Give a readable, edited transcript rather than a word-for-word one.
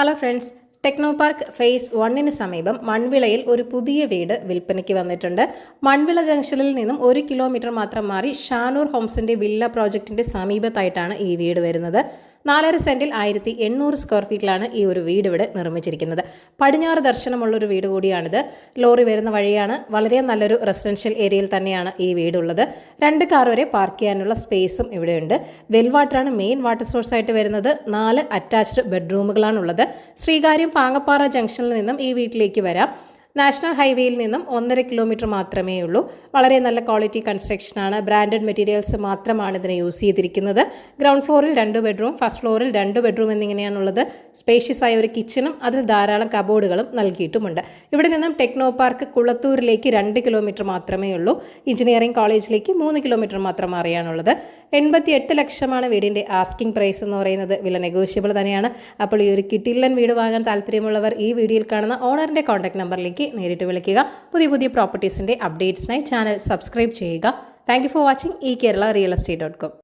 Hello friends, techno park face 1 സമീപം മൺവിളയിൽ ഒരു പുതിയ വീട് വിൽപ്പനയ്ക്ക് വന്നിട്ടുണ്ട്. മൺവിള ജംഗ്ഷനിൽ നിന്നും 1 കിലോമീറ്റർ മാത്രം മാറി ഷാനൂർ ഹോംസിന്റെ വില്ല പ്രോജക്റ്റിന്റെ സമീപത്തായിട്ടാണ് ഈ വീട് വരുന്നത്. 4.5 സെന്റിൽ 1800 സ്ക്വയർ ഫീറ്റിലാണ് ഈ ഒരു വീട് ഇവിടെ നിർമ്മിച്ചിരിക്കുന്നത്. പടിഞ്ഞാറ് ദർശനമുള്ളൊരു വീട് കൂടിയാണിത്. ലോറി വരുന്ന വഴിയാണ്. വളരെ നല്ലൊരു റെസിഡൻഷ്യൽ ഏരിയയിൽ തന്നെയാണ് ഈ വീടുള്ളത്. 2 കാർ വരെ പാർക്ക് ചെയ്യാനുള്ള സ്പേസും ഇവിടെയുണ്ട്. വെൽ വാട്ടറാണ് മെയിൻ വാട്ടർ സോഴ്സ് ആയിട്ട് വരുന്നത്. 4 അറ്റാച്ച്ഡ് ബെഡ്റൂമുകളാണുള്ളത്. ശ്രീകാര്യം പാങ്ങപ്പാറ ജംഗ്ഷനിൽ നിന്നും ഈ വീട്ടിലേക്ക് വരാം. നാഷണൽ ഹൈവേയിൽ നിന്നും 1.5 കിലോമീറ്റർ മാത്രമേ ഉള്ളൂ. വളരെ നല്ല ക്വാളിറ്റി കൺസ്ട്രക്ഷനാണ്. ബ്രാൻഡഡ് മെറ്റീരിയൽസ് മാത്രമാണ് ഇതിനെ യൂസ് ചെയ്തിരിക്കുന്നത്. ഗ്രൗണ്ട് ഫ്ലോറിൽ 2 ബെഡ്റൂം, ഫസ്റ്റ് ഫ്ലോറിൽ 2 ബെഡ്റൂം എന്നിങ്ങനെയാണുള്ളത്. സ്പേഷ്യസ് ആയ ഒരു കിച്ചണും അതിൽ ധാരാളം കബോർഡുകളും നൽകിയിട്ടുമുണ്ട്. ഇവിടെ നിന്നും ടെക്നോ പാർക്ക് കുളത്തൂരിലേക്ക് 2 കിലോമീറ്റർ മാത്രമേ ഉള്ളൂ. എഞ്ചിനീയറിംഗ് കോളേജിലേക്ക് 3 കിലോമീറ്റർ മാത്രം അറിയാനുള്ളത്. 88 ലക്ഷമാണ് വീടിൻ്റെ ആസ്കിംഗ് പ്രൈസ് എന്ന് പറയുന്നത്. വില നെഗോഷ്യബിൾ തന്നെയാണ്. അപ്പോൾ ഈ ഒരു കിട്ടില്ലൻ വീട് വാങ്ങാൻ താല്പര്യമുള്ളവർ ഈ വീഡിയോയിൽ കാണുന്ന ഓണറിൻ്റെ കോൺടാക്ട് നമ്പറിലേക്ക് നേരിട്ട് വിളിക്കുക. പുതിയ പ്രോപ്പർട്ടീസിൻ്റെ അപ്ഡേറ്റ്സിനായി ചാനൽ സബ്സ്ക്രൈബ് ചെയ്യുക. Thank you for watching. ഈ കേരള റിയൽ എസ്റ്റേറ്റ്.com.